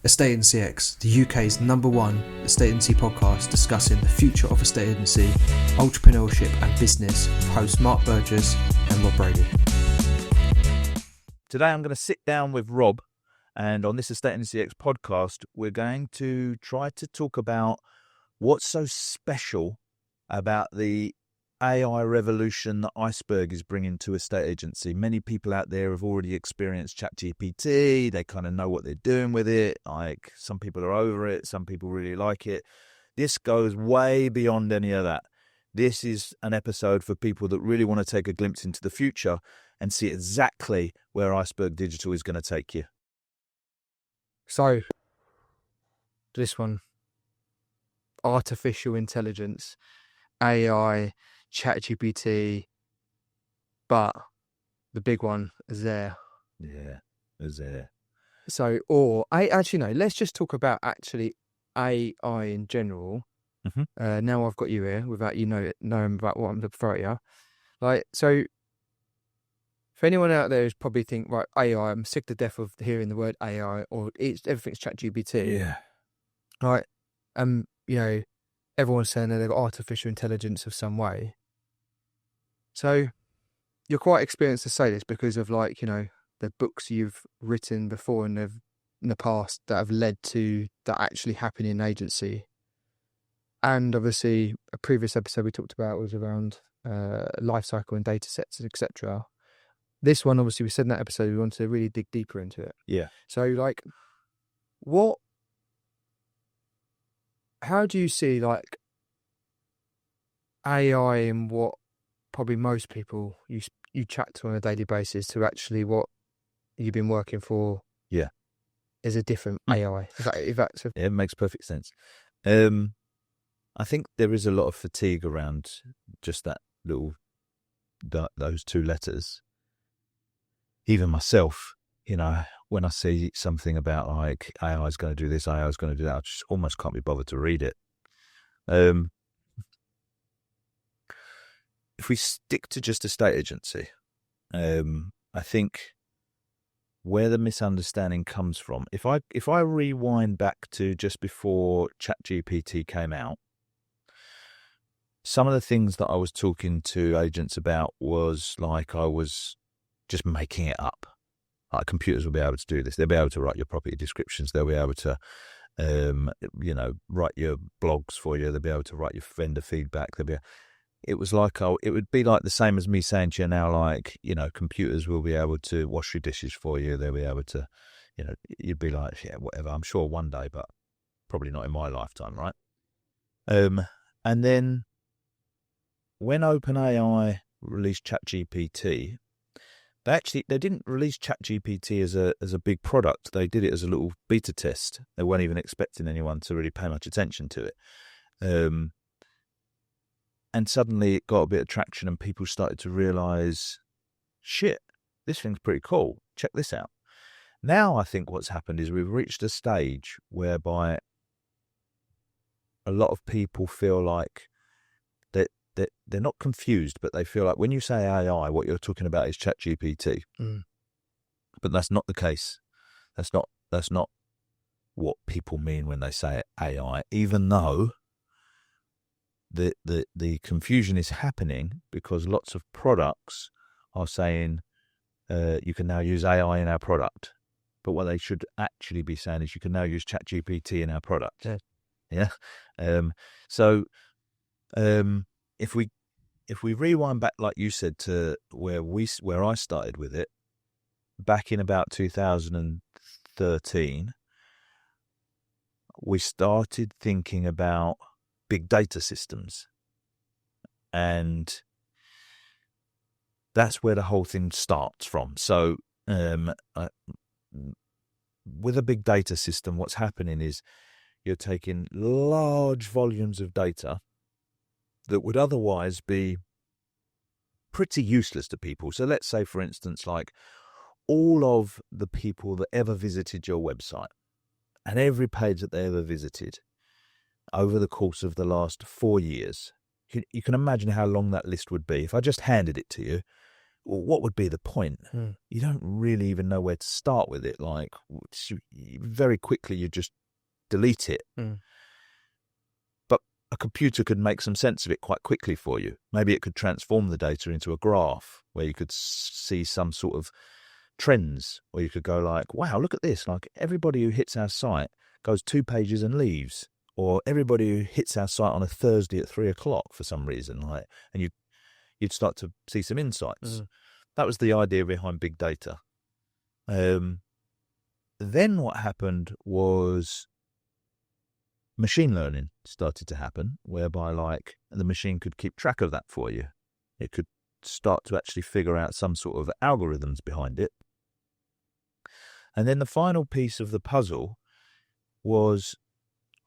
Estate Agency X, the UK's #1 estate agency podcast discussing the future of estate agency, entrepreneurship and business with hosts Mark Burgess and Rob Brady. Today I'm going to sit down with Rob, and on this Estate Agency X podcast we're going to try to talk about what's so special about the AI revolution that Iceberg is bringing to estate agency. Many people out there have already experienced ChatGPT. They kind of know what they're doing with it. Like, some people are over it. Some people really like it. This goes way beyond any of that. This is an episode for people that really want to take a glimpse into the future and see exactly where Iceberg Digital is going to take you. So, this one, artificial intelligence, AI, ChatGPT, but the big one is there. Yeah, is there. So, let's just talk about actually AI in general. Mm-hmm. Now I've got you here without you knowing about what I'm throwing at you. Like, so, for anyone out there who's probably think, right, AI, I'm sick to death of hearing the word AI or everything's ChatGPT. Yeah. Right. Everyone's saying that they've got artificial intelligence of some way. So you're quite experienced to say this because of the books you've written before in the past that have led to that actually happening in agency. And obviously a previous episode we talked about was around life cycle and data sets, etc. This one, obviously, we said in that episode we wanted to really dig deeper into it. Yeah. So how do you see AI and what probably most people you chat to on a daily basis to actually what you've been working for? Yeah, is a different AI. It makes perfect sense. I think there is a lot of fatigue around just those two letters. Even myself, when I see something about like AI is going to do this, AI is going to do that, I just almost can't be bothered to read it. If we stick to just estate agency, I think where the misunderstanding comes from, if I rewind back to just before ChatGPT came out, some of the things that I was talking to agents about was like I was just making it up. Like, computers will be able to do this. They'll be able to write your property descriptions. They'll be able to, write your blogs for you. They'll be able to write your vendor feedback. It was like it would be like the same as me saying to you now, like, computers will be able to wash your dishes for you. They'll be able to, you'd be like, yeah, whatever. I'm sure one day, but probably not in my lifetime, right? And then when OpenAI released ChatGPT, they didn't release ChatGPT as a big product. They did it as a little beta test. They weren't even expecting anyone to really pay much attention to it. And suddenly it got a bit of traction and people started to realize, shit, this thing's pretty cool. Check this out. Now I think what's happened is we've reached a stage whereby a lot of people feel like they're not confused, but they feel like when you say AI, what you're talking about is ChatGPT. But that's not the case. That's not what people mean when they say AI, even though the confusion is happening because lots of products are saying you can now use AI in our product. But what they should actually be saying is you can now use ChatGPT in our product. Yeah. If we rewind back, like you said, to where I started with it, back in about 2013, we started thinking about big data systems. And that's where the whole thing starts from. So with a big data system, what's happening is you're taking large volumes of data that would otherwise be pretty useless to people. So let's say, for instance, like all of the people that ever visited your website and every page that they ever visited over the course of the last 4 years, you can imagine how long that list would be. If I just handed it to you, well, what would be the point? Mm. You don't really even know where to start with it. Like, very quickly, you just delete it. Mm. But a computer could make some sense of it quite quickly for you. Maybe it could transform the data into a graph where you could see some sort of trends, or you could go like, wow, look at this. Like, everybody who hits our site goes 2 pages and leaves. Or everybody who hits our site on a Thursday at 3:00 for some reason, like, and you'd start to see some insights. Mm. That was the idea behind big data. Then what happened was machine learning started to happen, whereby like the machine could keep track of that for you. It could start to actually figure out some sort of algorithms behind it. And then the final piece of the puzzle was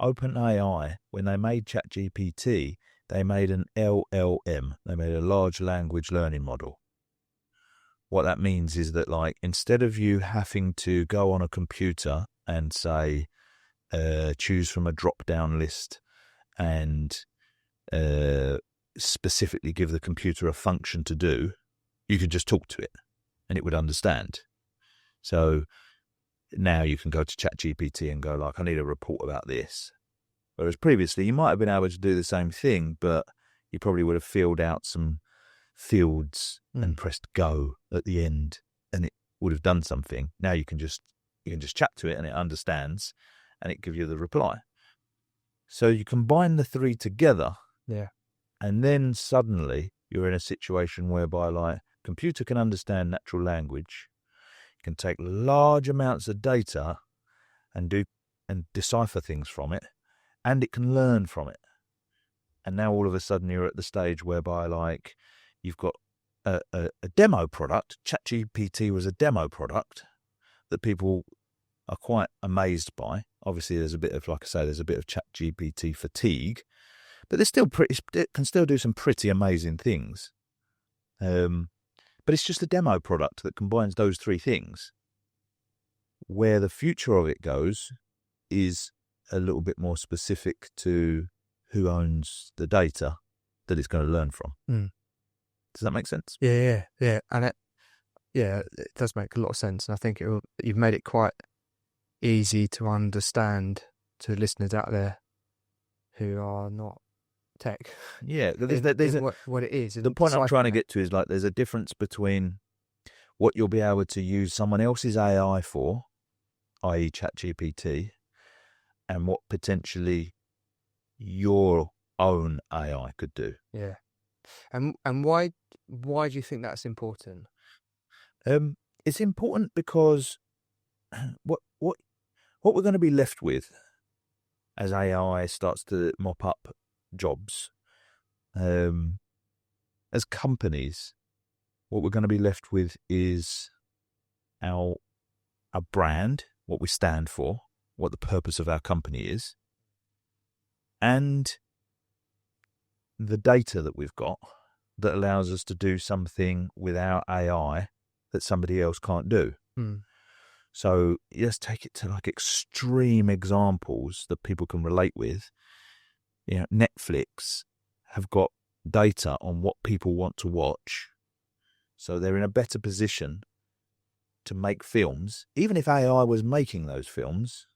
OpenAI. When they made ChatGPT, they made an LLM. They made a large language learning model. What that means is that, like, instead of you having to go on a computer and say, choose from a drop-down list and specifically give the computer a function to do, you could just talk to it and it would understand. So now you can go to ChatGPT and go like, I need a report about this. Whereas previously you might have been able to do the same thing, but you probably would have filled out some fields and pressed go at the end and it would have done something. Now you can just chat to it and it understands and it gives you the reply. So you combine the three together. Yeah. And then suddenly you're in a situation whereby like computer can understand natural language, can take large amounts of data and decipher things from it, and it can learn from it. And now all of a sudden you're at the stage whereby like you've got a demo product. ChatGPT was a demo product that people are quite amazed by. Obviously there's a bit of, like I say, there's a bit of ChatGPT fatigue, but it can still do some pretty amazing things. But it's just a demo product that combines those three things. Where the future of it goes is a little bit more specific to who owns the data that it's going to learn from. Mm. Does that make sense? Yeah. And it does make a lot of sense. And I think you've made it quite easy to understand to listeners out there who are not tech. Yeah, what it is. The point I'm trying to get to is like there's a difference between what you'll be able to use someone else's AI for, i.e. ChatGPT, and what potentially your own AI could do. Yeah. And why do you think that's important? It's important because what we're going to be left with as AI starts to mop up jobs, as companies, what we're going to be left with is our brand, what we stand for, what the purpose of our company is, and the data that we've got that allows us to do something with our AI that somebody else can't do. So let's take it to like extreme examples that people can relate with. You know, Netflix have got data on what people want to watch. So they're in a better position to make films. Even if AI was making those films,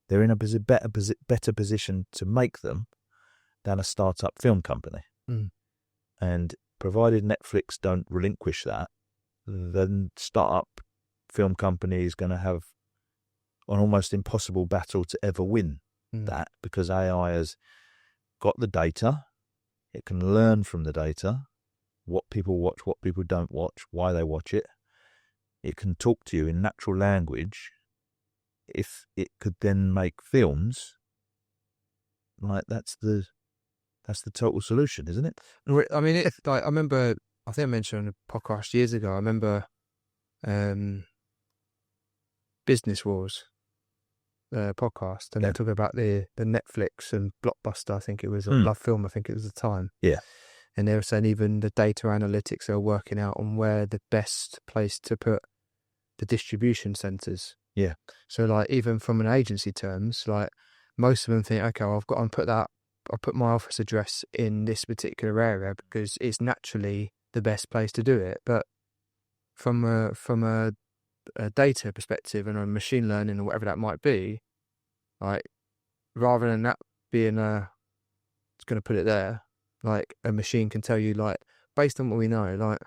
they're in a better position to make them than a startup film company. And provided Netflix don't relinquish that, then startup film company is going to have an almost impossible battle to ever win that, because AI has got the data. It can learn from the data, what people watch, what people don't watch, why they watch it. It can talk to you in natural language. If it could then make films, like that's the total solution, isn't it? I mean, I remember, I think I mentioned on a podcast years ago, I remember Business Wars podcast, and they're talking about the Netflix and Blockbuster, I think it was, or Love Film, I think it was the time. Yeah. And they were saying even the data analytics are working out on where the best place to put the distribution centres. Yeah. So like even from an agency terms, like most of them think, okay, well, I'll put my office address in this particular area because it's naturally the best place to do it. But from a data perspective and a machine learning or whatever that might be, like rather than that being it's going to put it there, like a machine can tell you, like, based on what we know, like,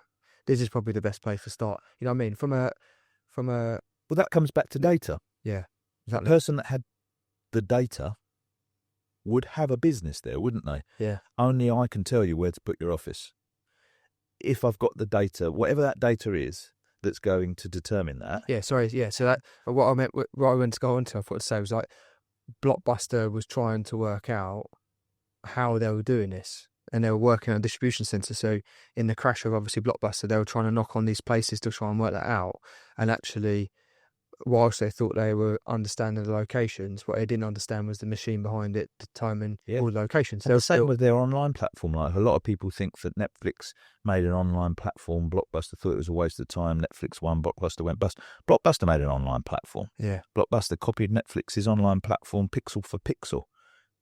this is probably the best place to start. You know what I mean? From a Well, that comes back to data. yeah, The exactly. person that had the data would have a business there, wouldn't they? Yeah, Only I can tell you where to put your office. If I've got the data, whatever that data is, that's going to determine that. yeah. Sorry, yeah. So that what I meant, what I went to go on to, I thought to say was like Blockbuster was trying to work out how they were doing this, and they were working on a distribution center. So in the crash of obviously Blockbuster, they were trying to knock on these places to try and work that out. And actually, whilst they thought they were understanding the locations, what they didn't understand was the machine behind it determining Yeah. all the locations. And the same with their online platform. Like, a lot of people think that Netflix made an online platform. Blockbuster thought it was a waste of time. Netflix won. Blockbuster went bust. Blockbuster made an online platform. Yeah, Blockbuster copied Netflix's online platform pixel for pixel.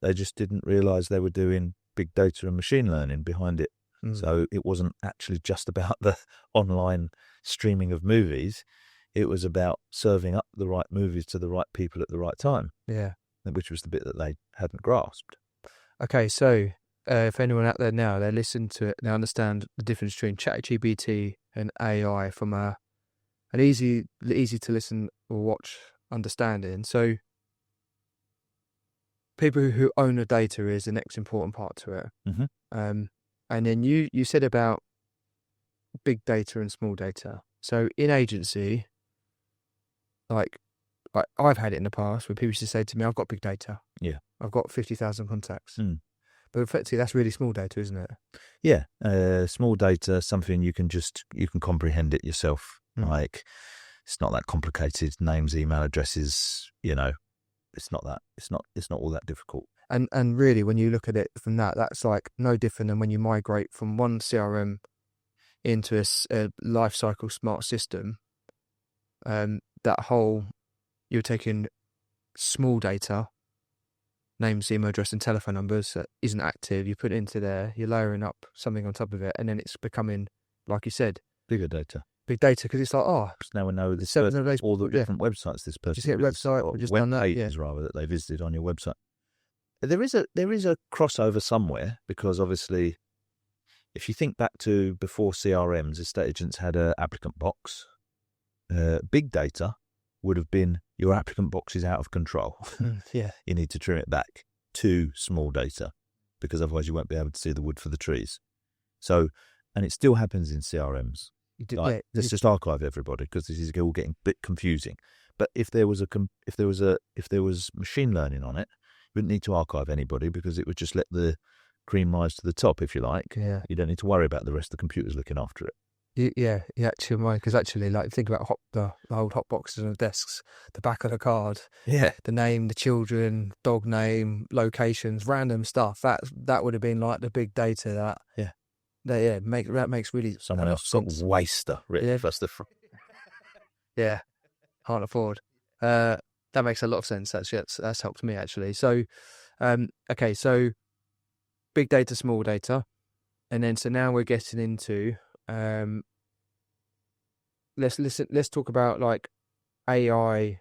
They just didn't realise they were doing big data and machine learning behind it. So it wasn't actually just about the online streaming of movies. It was about serving up the right movies to the right people at the right time, yeah. which was the bit that they hadn't grasped. Okay, so if anyone out there now, they listen to it, they understand the difference between ChatGPT and AI from an easy to listen or watch understanding. So people who own the data is the next important part to it. Mm-hmm. And then you said about big data and small data. So in agency, like I've had it in the past where people used to say to me, I've got big data. Yeah. I've got 50,000 contacts. Mm. But effectively, that's really small data, isn't it? Yeah. Small data, something you can comprehend it yourself. Like, it's not that complicated. Names, email addresses, it's not all that difficult. And really, when you look at it from that, that's like no different than when you migrate from one CRM into a life cycle smart system. You're taking small data, names, email address, and telephone numbers that isn't active. You put it into there, you're layering up something on top of it, and then it's becoming, like you said, bigger data. Big data, because it's like, now we know all the different websites this person just hit a website, or just web done that, pages rather that they visited on your website. There is a crossover somewhere, because obviously, if you think back to before CRMs, estate agents had an applicant box. Big data would have been your applicant box is out of control. Yeah, you need to trim it back to small data, because otherwise you won't be able to see the wood for the trees. So, and it still happens in CRMs. Let's just archive everybody, because this is all getting a bit confusing. But if there was machine learning on it, you wouldn't need to archive anybody, because it would just let the cream rise to the top, if you like. Yeah. You don't need to worry about the rest of the computers looking after it. Yeah, actually, mind, because actually, like, think about the old hot boxes on the desks, the back of the card, Yeah, the name, the children, dog name, locations, random stuff. That would have been like the big data. That makes really someone else got waster written first the front. Yeah, can't afford. That makes a lot of sense. That's helped me actually. So, okay, so big data, small data, and then so now we're getting into let's talk about like AI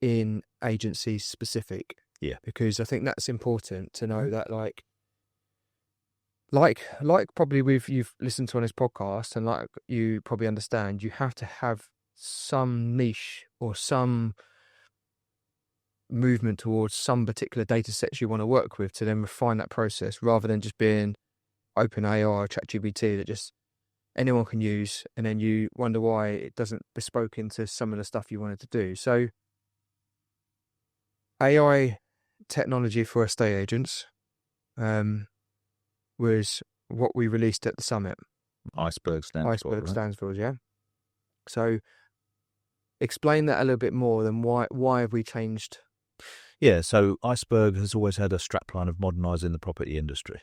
in agency specific. Yeah, because I think that's important to know that like probably you've listened to on this podcast, and like you probably understand, you have to have some niche or some movement towards some particular data sets you want to work with to then refine that process, rather than just being OpenAI or ChatGPT that just anyone can use, and then you wonder why it doesn't bespoke into some of the stuff you wanted to do. So AI technology for estate agents was what we released at the summit. Iceberg stands for, yeah. So explain that a little bit more. Than why have we changed? Yeah, so Iceberg has always had a strapline of modernising the property industry,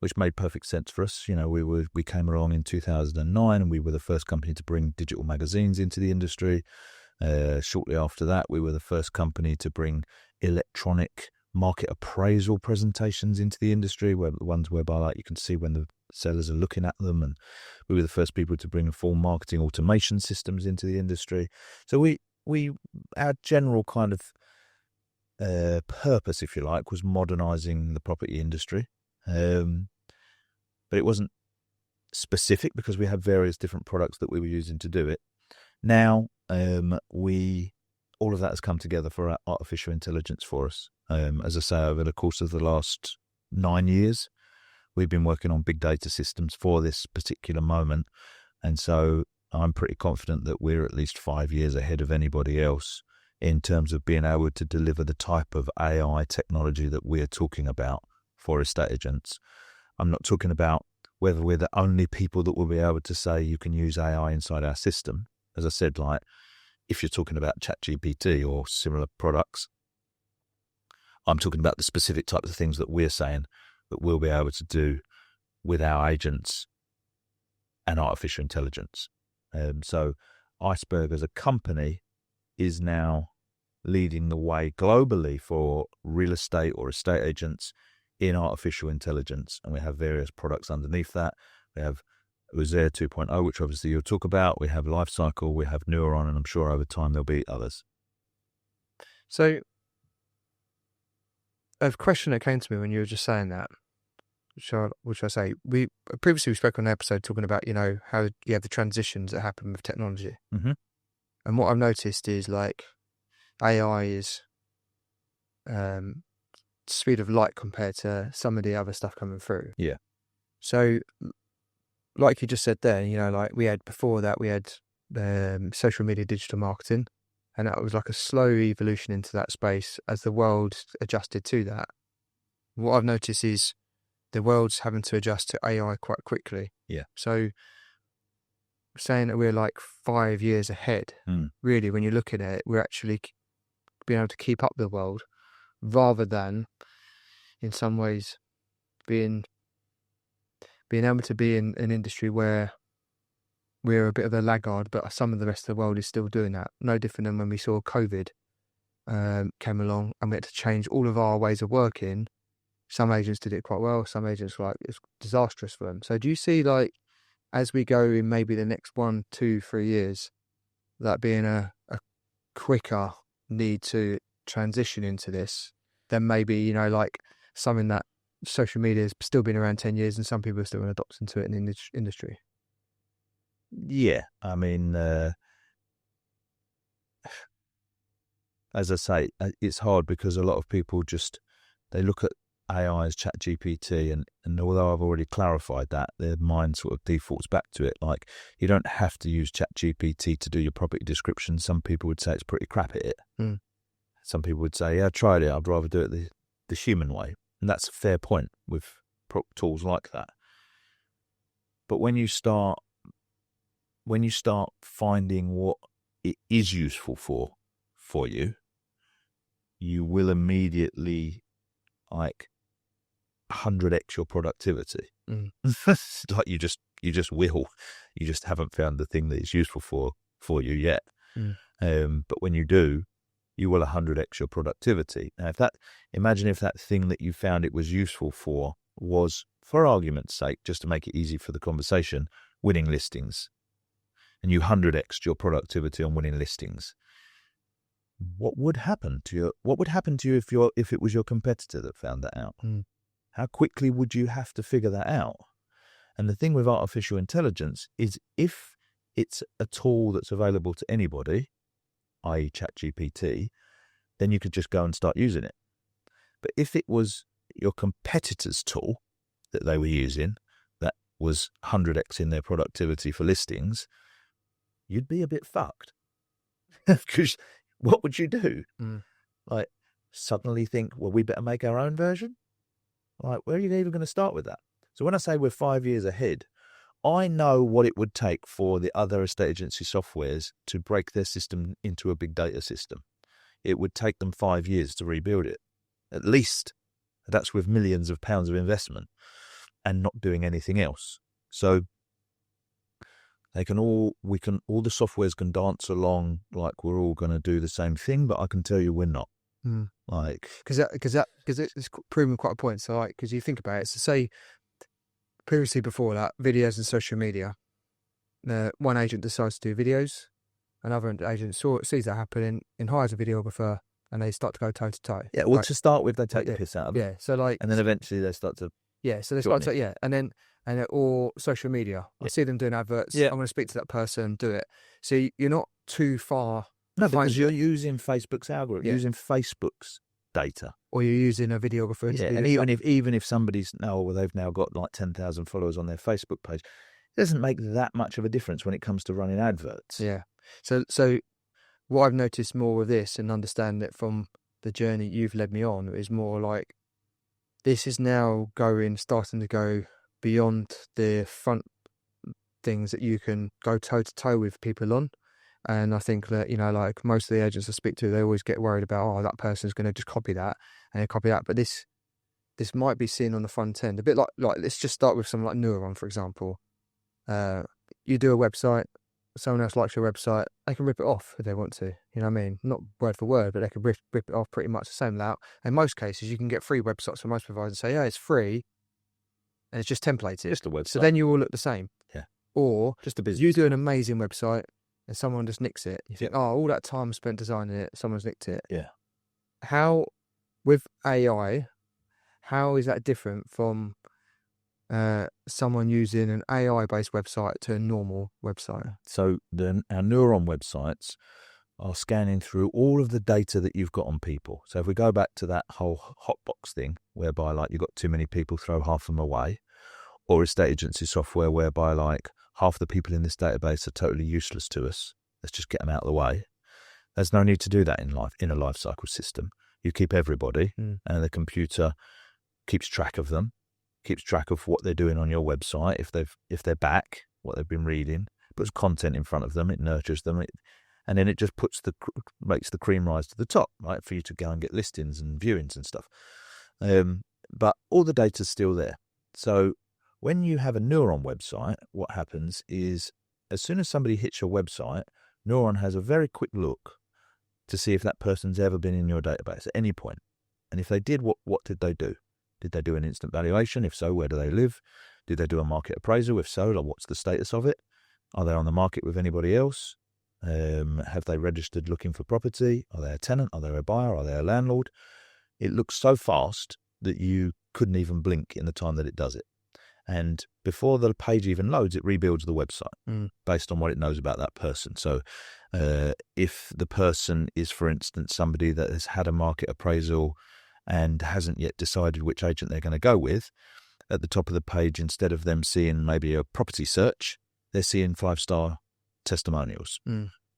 which made perfect sense for us. We came along in 2009, and we were the first company to bring digital magazines into the industry. Shortly after that, we were the first company to bring electronic market appraisal presentations into the industry, the ones whereby like you can see when the sellers are looking at them, and we were the first people to bring full marketing automation systems into the industry. So our general kind of purpose, if you like, was modernising the property industry. But it wasn't specific because we had various different products that we were using to do it. Now, all of that has come together for artificial intelligence for us. As I say, over the course of the last 9 years, we've been working on big data systems for this particular moment. And so I'm pretty confident that we're at least 5 years ahead of anybody else in terms of being able to deliver the type of AI technology that we're talking about for estate agents. I'm not talking about whether we're the only people that will be able to say you can use AI inside our system. As I said, like if you're talking about ChatGPT or similar products, I'm talking about the specific types of things that we're saying that we'll be able to do with our agents and artificial intelligence. So Iceberg as a company is now leading the way globally for real estate or estate agents in artificial intelligence. And we have various products underneath that. We have Uzair 2.0, which obviously you'll talk about. We have Lifecycle, we have Neuron, and I'm sure over time there'll be others. So a question that came to me when you were just saying that, which I say, we previously spoke on an episode talking about, how you have the transitions that happen with technology. Mm-hmm. And what I've noticed is like AI is speed of light compared to some of the other stuff coming through. Yeah. So like you just said there, like we had social media digital marketing, and that was like a slow evolution into that space as the world adjusted to that. What I've noticed is the world's having to adjust to AI quite quickly. Yeah. So saying that we're like 5 years ahead, really, when you look at it, we're actually being able to keep up with the world rather than, in some ways, being able to be in an industry where we're a bit of a laggard, but some of the rest of the world is still doing that. No different than when we saw COVID came along and we had to change all of our ways of working. Some agents did it quite well. Some agents were like, it's disastrous for them. So do you see, like, as we go in maybe the next 1, 2, 3 years, that being a quicker need to transition into this than maybe, like something that social media has still been around 10 years and some people are still going to adopt into it in the industry? Yeah, I mean, as I say, it's hard because a lot of people they look at AI as ChatGPT, and although I've already clarified that, their mind sort of defaults back to it. Like, you don't have to use ChatGPT to do your property description. Some people would say it's pretty crap at it. Some people would say, yeah, I tried it, I'd rather do it the human way. And that's a fair point with tools like that. But when you start finding what it is useful for you, you will immediately, like, 100x your productivity. Like you just will. You just haven't found the thing that is useful for you yet. But when you do, you will 100x your productivity. Now, imagine if that thing that you found it was useful for was, for argument's sake, just to make it easy for the conversation, winning listings, and you 100x'd your productivity on winning listings. What would happen to you if it was your competitor that found that out? How quickly would you have to figure that out? And the thing with artificial intelligence is, if it's a tool that's available to anybody, i.e. ChatGPT, then you could just go and start using it. But if it was your competitor's tool that they were using that was 100x in their productivity for listings, you'd be a bit fucked. Because what would you do? Like, suddenly think, well, we better make our own version? Like, where are you even going to start with that? So when I say we're 5 years ahead, I know what it would take for the other estate agency softwares to break their system into a big data system. It would take them 5 years to rebuild it, at least. That's with millions of pounds of investment and not doing anything else. So the softwares can dance along like we're all going to do the same thing, but I can tell you we're not. Like, because it's proven quite a point. So, like, because you think about it, so say previously before that, videos and social media. One agent decides to do videos, another agent sees that happening and hires a videographer, and they start to go toe to toe. Yeah, well, to start with, they take the piss out of it. Yeah, so like, and then eventually they start to. Yeah, so they start to, or social media. I see them doing adverts. Yeah. I'm going to speak to that person, do it. So you're not too far. No, because you're using Facebook's algorithm, using Facebook's data. Or you're using a videographer. Yeah, and even if somebody's they've now got like 10,000 followers on their Facebook page, it doesn't make that much of a difference when it comes to running adverts. Yeah. So what I've noticed more with this and understand it from the journey you've led me on is more like this is now starting to go beyond the front things that you can go toe to toe with people on. And I think that, like most of the agents I speak to, they always get worried about, that person's going to just copy that and they copy that. But this might be seen on the front end, a bit like let's just start with something like Neuron, for example. You do a website, someone else likes your website, they can rip it off if they want to. You know what I mean? Not word for word, but they can rip it off pretty much the same layout. In most cases, you can get free websites from most providers and say, yeah, it's free, and it's just templated. Just a website. So then you all look the same. Yeah. Or just a business. You do an amazing website and someone just nicks it. You think, all that time spent designing it, someone's nicked it. Yeah. How, with AI, how is that different from someone using an AI-based website to a normal website? So our Neuron websites are scanning through all of the data that you've got on people. So if we go back to that whole hotbox thing, whereby like you've got too many people, throw half them away, or estate agency software whereby like half the people in this database are totally useless to us, let's just get them out of the way. There's no need to do that in a life cycle system. You keep everybody, and the computer keeps track of them, keeps track of what they're doing on your website. If they're back, what they've been reading, puts content in front of them, it nurtures them, and then it just makes the cream rise to the top, right, for you to go and get listings and viewings and stuff. But all the data's still there. So when you have a Neuron website, what happens is as soon as somebody hits your website, Neuron has a very quick look to see if that person's ever been in your database at any point. And if they did, what did they do? Did they do an instant valuation? If so, where do they live? Did they do a market appraisal? If so, what's the status of it? Are they on the market with anybody else? Have they registered looking for property? Are they a tenant? Are they a buyer? Are they a landlord? It looks so fast that you couldn't even blink in the time that it does it. And before the page even loads, it rebuilds the website based on what it knows about that person. So if the person is, for instance, somebody that has had a market appraisal and hasn't yet decided which agent they're going to go with, at the top of the page, instead of them seeing maybe a property search, they're seeing 5-star testimonials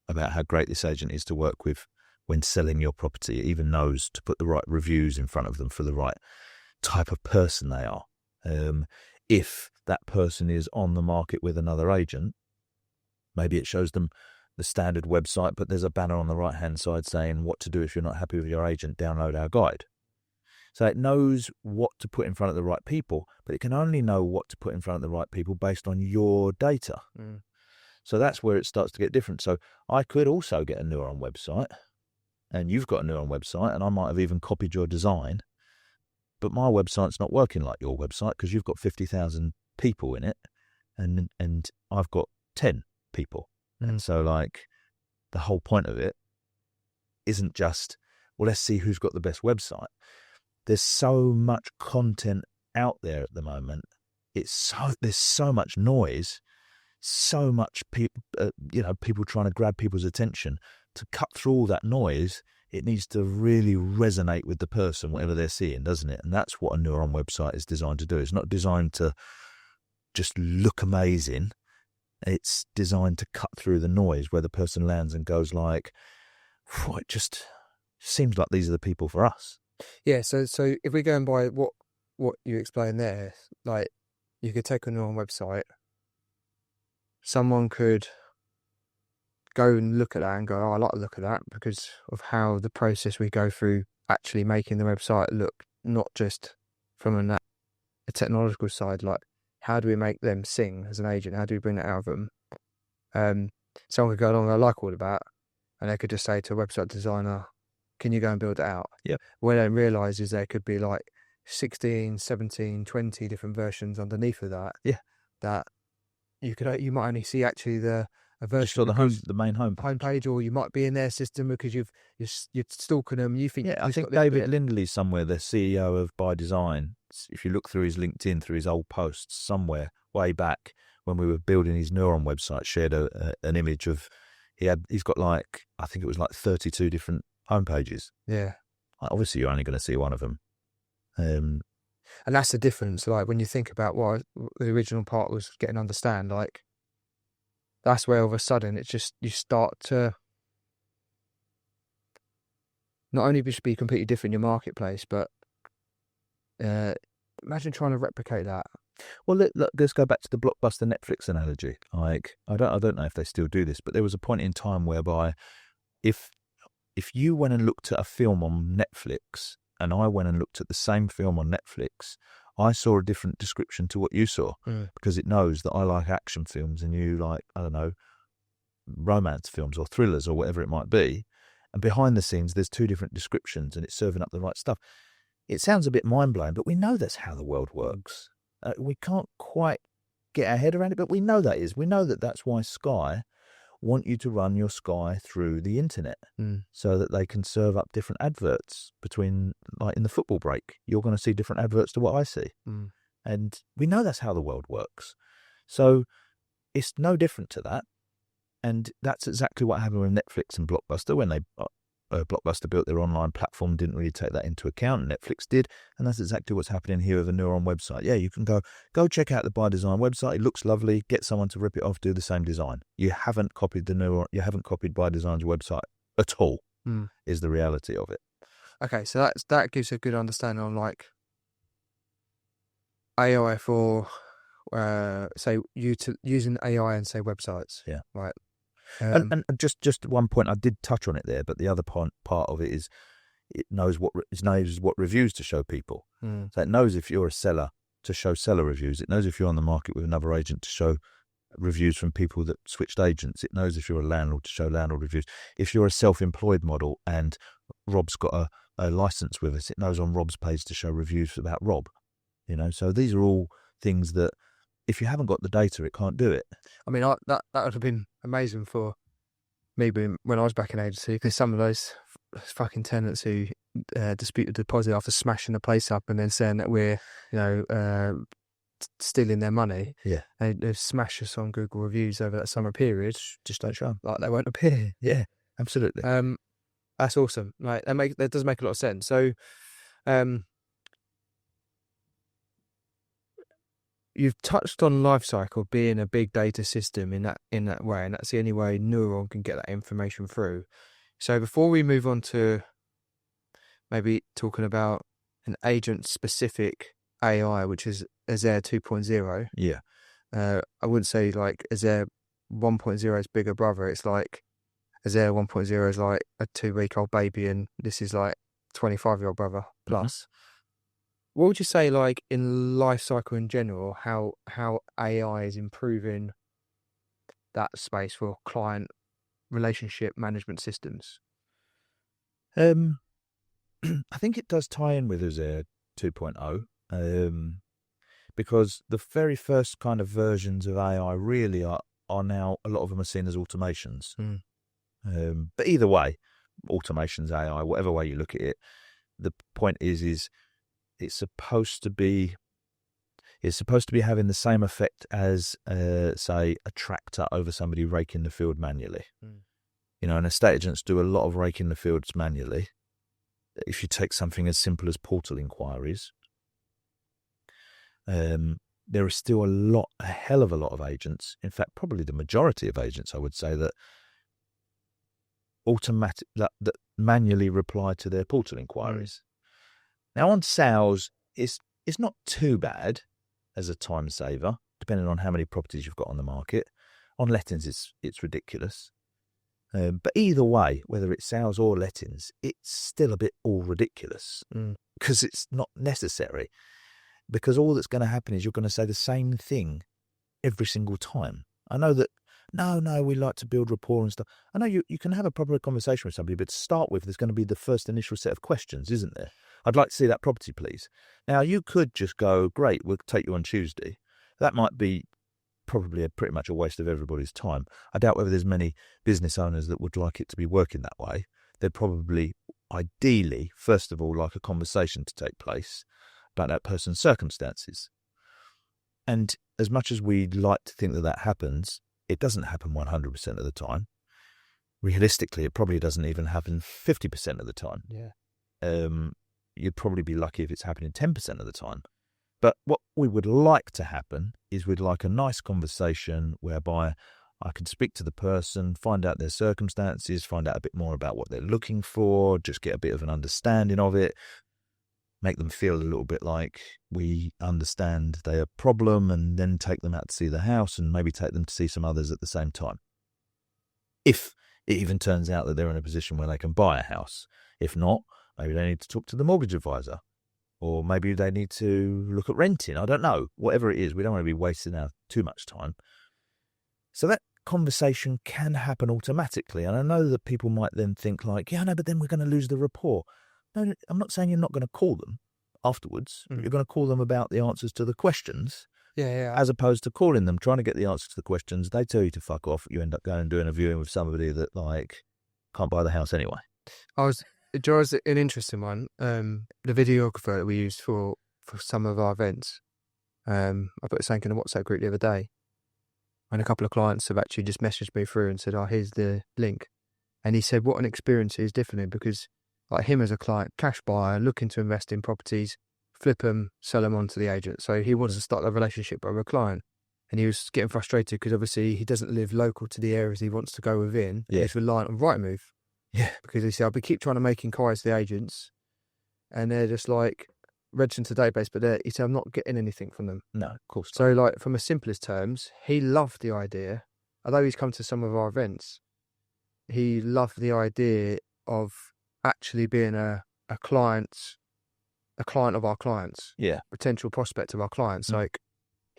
about how great this agent is to work with when selling your property. It even knows to put the right reviews in front of them for the right type of person they are. If that person is on the market with another agent, maybe it shows them the standard website, but there's a banner on the right-hand side saying what to do if you're not happy with your agent, download our guide. So it knows what to put in front of the right people, but it can only know what to put in front of the right people based on your data. So that's where it starts to get different. So I could also get a Neuron website, and you've got a Neuron website, and I might have even copied your design, but my website's not working like your website because you've got 50,000 people in it, and I've got 10 people. And so like the whole point of it isn't just, well, let's see who's got the best website. There's so much content out there at the moment. There's so much noise, so much people trying to grab people's attention. To cut through all that noise, it needs to really resonate with the person, whatever they're seeing, doesn't it? And that's what a Neuron website is designed to do. It's not designed to just look amazing. It's designed to cut through the noise where the person lands and goes like, it just seems like these are the people for us. Yeah, so if we're going by what you explained there, like you could take a Neuron website, someone could go and look at that and go, I like to look at that because of how the process we go through actually making the website look, not just from a technological side, like how do we make them sing as an agent? How do we bring that out of them? Someone could go along, I like all of that, and they could just say to a website designer, can you go and build it out? Yeah. What they don't realise is there could be like 16, 17, 20 different versions underneath of that. Yeah. That you might only see actually a Just version saw the main homepage, or you might be in their system because you're stalking them. You think, I think David Lindley somewhere, the CEO of By Design, if you look through his LinkedIn, through his old posts somewhere way back when we were building his Neuron website, shared an image of, he's got like, I think it was like 32 different homepages. Yeah. Obviously you're only going to see one of them. And that's the difference. Like when you think about what the original part was getting understand, like that's where all of a sudden it's just, you start to not only just be completely different in your marketplace, but imagine trying to replicate that. Well, let's go back to the Blockbuster Netflix analogy. Like, I don't know if they still do this, but there was a point in time whereby if you went and looked at a film on Netflix and I went and looked at the same film on Netflix, I saw a different description to what you saw because it knows that I like action films and you like, I don't know, romance films or thrillers or whatever it might be. And behind the scenes, there's two different descriptions and it's serving up the right stuff. It sounds a bit mind-blowing, but we know that's how the world works. We can't quite get our head around it, but we know that is. We know that that's why Sky want you to run your Sky through the internet so that they can serve up different adverts between, like in the football break, you're going to see different adverts to what I see. And we know that's how the world works. So it's no different to that. And that's exactly what happened with Netflix and Blockbuster when they Blockbuster built their online platform, didn't really take that into account, and Netflix did, and that's exactly what's happening here with the Neuron website. Yeah, you can go check out the By Design website. It looks lovely. Get someone to rip it off, do the same design. You haven't copied you haven't copied By Design's website at all. Is the reality of it. Okay, so that gives a good understanding on like AI for say using AI and say websites. Yeah, right. And just one point, I did touch on it there, but the other part of it is it knows what reviews to show people. So it knows if you're a seller to show seller reviews. It knows if you're on the market with another agent to show reviews from people that switched agents. It knows if you're a landlord to show landlord reviews. If you're a self-employed model and Rob's got a license with us, it knows on Rob's page to show reviews about Rob. So these are all things that if you haven't got the data, it can't do it. I mean, that would have been amazing for me when I was back in agency, because some of those fucking tenants who dispute the deposit after smashing the place up and then saying that we're, stealing their money. Yeah, they've smashed us on Google reviews over that summer period. Just don't show them. Like they won't appear. Yeah, absolutely. That's awesome. Like that does make a lot of sense. So, you've touched on lifecycle being a big data system in that way, and that's the only way Neuron can get that information through. So before we move on to maybe talking about an agent-specific AI, which is Azure 2.0. Yeah. I wouldn't say like Azure 1.0 is bigger brother. It's like Azure 1.0 is like a 2-week-old baby, and this is like 25-year-old brother plus. What would you say, like in life cycle in general, how AI is improving that space for client relationship management systems? I think it does tie in with Azure 2.0, because the very first kind of versions of AI really are now, a lot of them are seen as automations. But either way, automations, AI, whatever way you look at it, the point is it's supposed to be having the same effect as, say, a tractor over somebody raking the field manually. And estate agents do a lot of raking the fields manually. If you take something as simple as portal inquiries, there is still a hell of a lot of agents. In fact, probably the majority of agents, I would say, that that manually reply to their portal inquiries. Now, on sales, it's not too bad as a time saver, depending on how many properties you've got on the market. On lettings, it's ridiculous. But either way, whether it's sales or lettings, it's still a bit all ridiculous because it's not necessary. Because all that's going to happen is you're going to say the same thing every single time. I know that, no, we like to build rapport and stuff. I know you can have a proper conversation with somebody, but to start with, there's going to be the first initial set of questions, isn't there? I'd like to see that property, please. Now, you could just go, great, we'll take you on Tuesday. That might be probably pretty much a waste of everybody's time. I doubt whether there's many business owners that would like it to be working that way. They'd probably, ideally, first of all, like a conversation to take place about that person's circumstances. And as much as we'd like to think that that happens, it doesn't happen 100% of the time. Realistically, it probably doesn't even happen 50% of the time. Yeah. You'd probably be lucky if it's happening 10% of the time. But what we would like to happen is we'd like a nice conversation whereby I can speak to the person, find out their circumstances, find out a bit more about what they're looking for, just get a bit of an understanding of it, make them feel a little bit like we understand their problem, and then take them out to see the house and maybe take them to see some others at the same time. If it even turns out that they're in a position where they can buy a house. If not, maybe they need to talk to the mortgage advisor, or maybe they need to look at renting. I don't know. Whatever it is, we don't want to be wasting too much time. So that conversation can happen automatically. And I know that people might then think like, yeah, no, but then we're going to lose the rapport. No, I'm not saying you're not going to call them afterwards. But you're going to call them about the answers to the questions. Yeah. As opposed to calling them, trying to get the answers to the questions. They tell you to fuck off. You end up going and doing a viewing with somebody that like can't buy the house anyway. It draws an interesting one. The videographer that we used for some of our events, I put something in a WhatsApp group the other day, and a couple of clients have actually just messaged me through and said, "Oh, here's the link," and he said what an experience is different because, like him as a client, cash buyer, looking to invest in properties, flip them, sell them on to the agent. So he wants to start a relationship with a client, and he was getting frustrated because obviously he doesn't live local to the areas he wants to go within. Yeah. He's reliant on Rightmove. Yeah. Because he said, I'll keep trying to make inquiries to the agents, and they're just like registering to the database, but he said, I'm not getting anything from them. No, of course not. So, like, from the simplest terms, he loved the idea, although he's come to some of our events, he loved the idea of actually being a client of our clients. Yeah. Potential prospect of our clients. Like,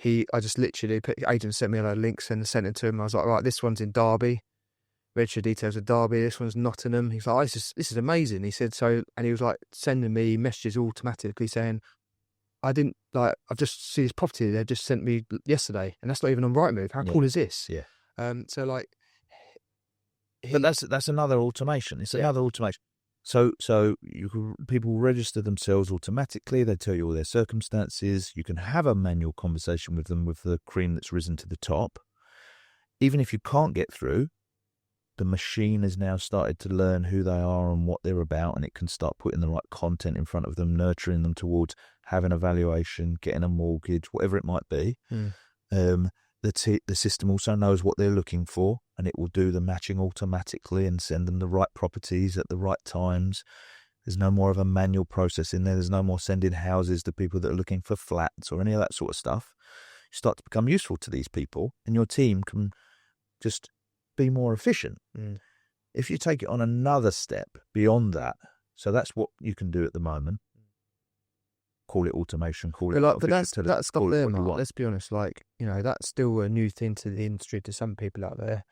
I just literally, agent sent me a load of links and sent it to him. I was like, right, this one's in Derby. Register details of Derby, this one's Nottingham. He's like, oh, this is amazing. He said so, and he was like sending me messages automatically saying, I've just see this property they've just sent me yesterday, and that's not even on Rightmove. How cool is this? Yeah. So like, but that's another automation. It's another automation. So people register themselves automatically. They tell you all their circumstances. You can have a manual conversation with them with the cream that's risen to the top. Even if you can't get through, the machine has now started to learn who they are and what they're about, and it can start putting the right content in front of them, nurturing them towards having a valuation, getting a mortgage, whatever it might be. The system also knows what they're looking for, and it will do the matching automatically and send them the right properties at the right times. There's no more of a manual process in there. There's no more sending houses to people that are looking for flats or any of that sort of stuff. You start to become useful to these people, and your team can just be more efficient. If you take it on another step beyond that, so that's what you can do at the moment. Call it automation, call it. But that's not there, Mark. Let's be honest. Like, that's still a new thing to the industry to some people out there,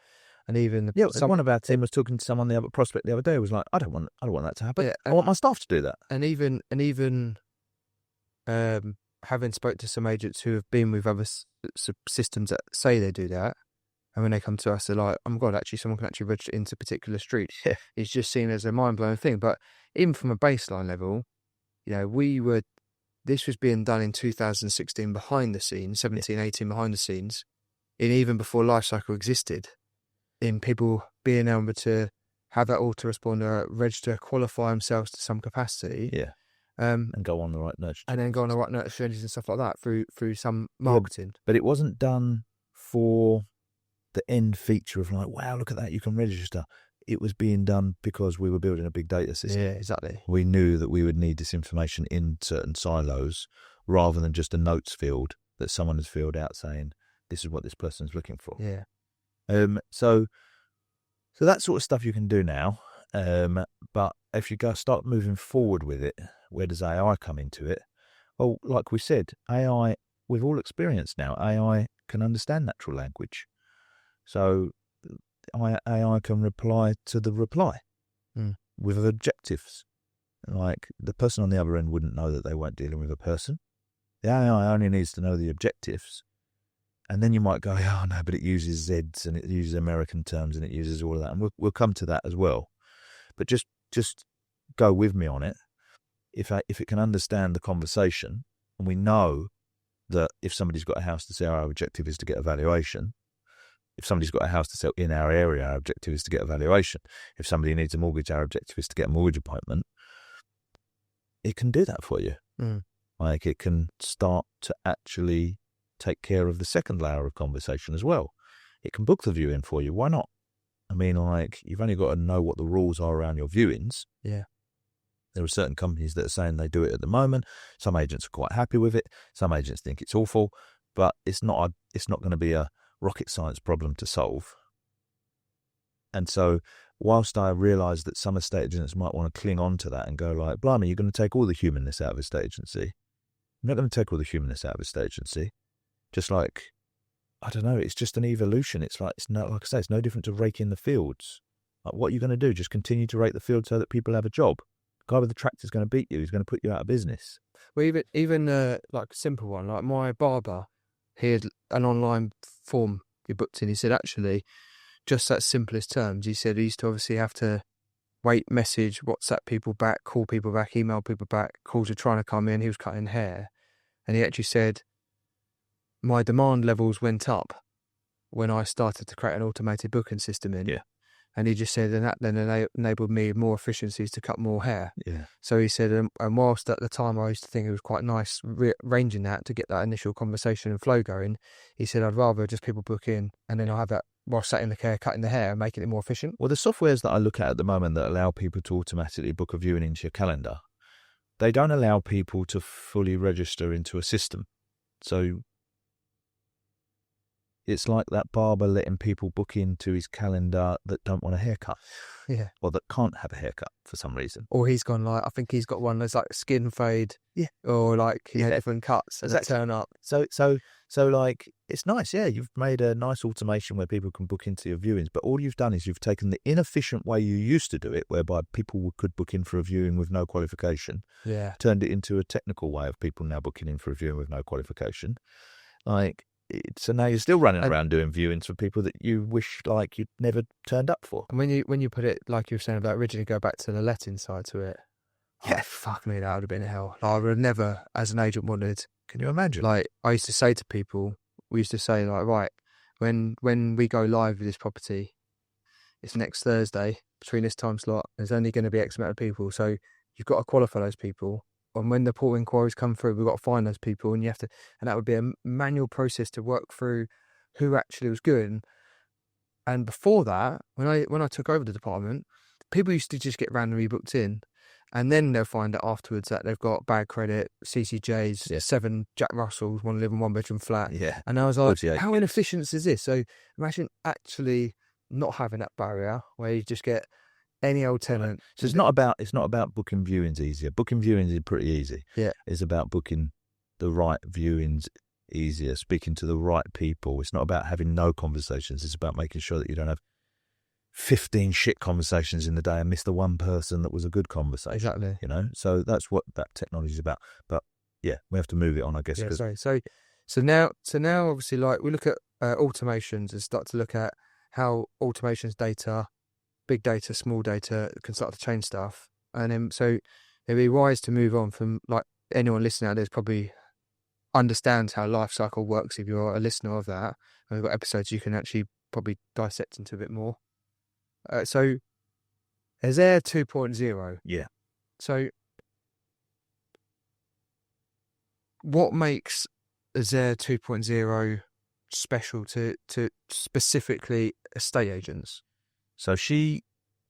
and even one of our team was talking to someone, the other prospect the other day, was like, I don't want that to happen. Yeah, I want my staff to do that. And even having spoke to some agents who have been with other systems that say they do that. And when they come to us, they're like, oh my God, actually, someone can actually register into particular streets. Yeah. It's just seen as a mind-blowing thing. But even from a baseline level, this was being done in 2016 behind the scenes, 17, 18 behind the scenes, and even before Lifecycle existed, in people being able to have that autoresponder, register, qualify themselves to some capacity. Yeah. And go on the right nurture. And then go on the right nurture strategies and stuff like that through some marketing. But it wasn't done for the end feature of like, wow, look at that, you can register. It was being done because we were building a big data system. Yeah, exactly. We knew that we would need this information in certain silos rather than just a notes field that someone has filled out saying, this is what this person's looking for. Yeah. So that sort of stuff you can do now. But if you start moving forward with it, where does AI come into it? Well, like we said, AI, we've all experienced now, AI can understand natural language. So AI can reply to the reply with objectives. like the person on the other end wouldn't know that they weren't dealing with a person. The AI only needs to know the objectives. And then you might go, oh no, but it uses Zs and it uses American terms and it uses all of that. And we'll come to that as well. But just go with me on it. If it can understand the conversation, and we know that if somebody's got a house to sell, our objective is to get a valuation. If somebody's got a house to sell in our area, our objective is to get a valuation. If somebody needs a mortgage, our objective is to get a mortgage appointment. It can do that for you. Like it can start to actually take care of the second layer of conversation as well. It can book the viewing for you. Why not? I mean, like, you've only got to know what the rules are around your viewings. Yeah. There are certain companies that are saying they do it at the moment. Some agents are quite happy with it. Some agents think it's awful, but it's not going to be a rocket science problem to solve. And so whilst I realise that some estate agents might want to cling on to that and go like, blimey, you're going to take all the humanness out of estate agency. You're not going to take all the humanness out of estate agency. Just like, I don't know, it's just an evolution. It's like I say, it's no different to raking the fields. Like, what are you going to do? Just continue to rake the field so that people have a job? The guy with the tractor is going to beat you. He's going to put you out of business. Well, even like a simple one, like my barber, he had an online form he booked in. He said, actually, just that simplest terms. He said he used to obviously have to wait, message, WhatsApp people back, call people back, email people back. Calls were trying to come in. He was cutting hair. And he actually said, my demand levels went up when I started to create an automated booking system in. Yeah. And he just said, and that then enabled me more efficiencies to cut more hair. Yeah. So he said, and whilst at the time I used to think it was quite nice arranging that to get that initial conversation and flow going, he said, I'd rather just people book in and then I'll have that while sat in the chair cutting the hair and making it more efficient. Well, the softwares that I look at the moment that allow people to automatically book a viewing into your calendar, they don't allow people to fully register into a system. So it's like that barber letting people book into his calendar that don't want a haircut. Yeah. Or that can't have a haircut for some reason. Or he's gone like, I think he's got one that's like skin fade. Yeah. Or like he had different cuts and exactly. turn up. So like, it's nice. Yeah, you've made a nice automation where people can book into your viewings. But all you've done is you've taken the inefficient way you used to do it, whereby people could book in for a viewing with no qualification. Yeah. Turned it into a technical way of people now booking in for a viewing with no qualification. Like, so now you're still running around doing viewings for people that you wish like you'd never turned up for. And when you put it like you were saying about originally go back to the letting side to it, yeah, fuck me, that would have been hell. Like, I would have never, as an agent, wanted. Can you imagine? Like, I used to say to people, we used to say like, right, when we go live with this property, it's next Thursday between this time slot. There's only going to be X amount of people, so you've got to qualify those people. And when the port inquiries come through, we've got to find those people, and that would be a manual process to work through who actually was good. And before that, when I took over the department, people used to just get randomly booked in, and then they'll find out afterwards that they've got bad credit, CCJs, 7 Jack Russells, want to live in 1-bedroom flat. Yeah. And I was like, how inefficient is this? So imagine actually not having that barrier where you just get any old tenant. So it's not about booking viewings easier. Booking viewings is pretty easy. Yeah. It's about booking the right viewings easier, speaking to the right people. It's not about having no conversations. It's about making sure that you don't have 15 shit conversations in the day and miss the one person that was a good conversation. Exactly. You know, so that's what that technology is about. But yeah, we have to move it on, I guess. Yeah, sorry. So now obviously, like, we look at automations and start to look at how automations data, big data, small data can start to change stuff. And then so it'd be wise to move on from, like, anyone listening out there's probably understands how life cycle works if you're a listener of that. And we've got episodes you can actually probably dissect into a bit more. So Azure 2.0. Yeah. So what makes Azure 2.0 special to specifically estate agents? So she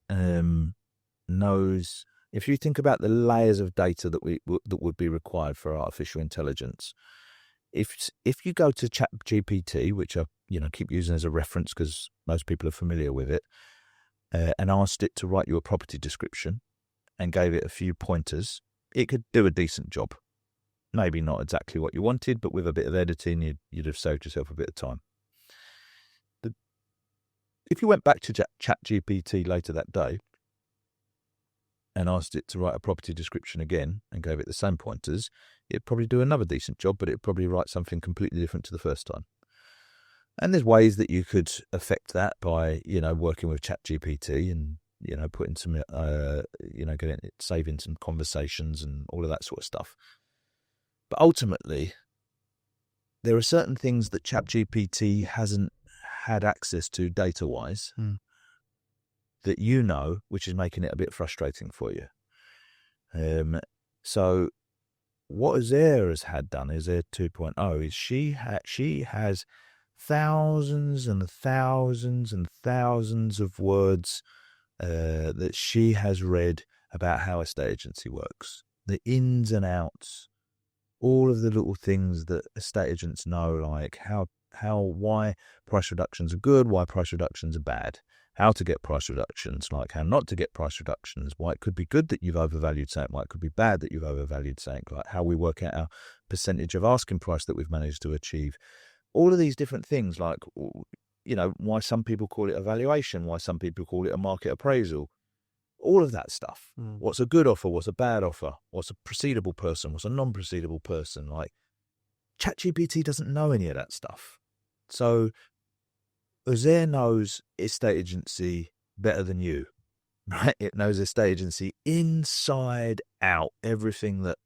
knows, if you think about the layers of data that would be required for artificial intelligence, if you go to ChatGPT, which I keep using as a reference because most people are familiar with it, and asked it to write you a property description and gave it a few pointers, it could do a decent job. Maybe not exactly what you wanted, but with a bit of editing, you'd have saved yourself a bit of time. If you went back to ChatGPT later that day and asked it to write a property description again and gave it the same pointers, it'd probably do another decent job, but it'd probably write something completely different to the first time. And there's ways that you could affect that by, working with ChatGPT and, putting some, saving some conversations and all of that sort of stuff. But ultimately, there are certain things that ChatGPT hasn't had access to data-wise that which is making it a bit frustrating for you. So what Azure has had done, Azure 2.0, is she has thousands and thousands and thousands of words that she has read about how a estate agency works, the ins and outs, all of the little things that estate agents know, like why price reductions are good, why price reductions are bad, how to get price reductions, like how not to get price reductions, why it could be good that you've overvalued something, why it could be bad that you've overvalued something, like how we work out our percentage of asking price that we've managed to achieve. All of these different things, like, why some people call it a valuation, why some people call it a market appraisal, all of that stuff. What's a good offer, what's a bad offer, what's a proceedable person, what's a non-proceedable person. Like, ChatGPT doesn't know any of that stuff. So Azure knows estate agency better than you, right? It knows estate agency inside out, everything that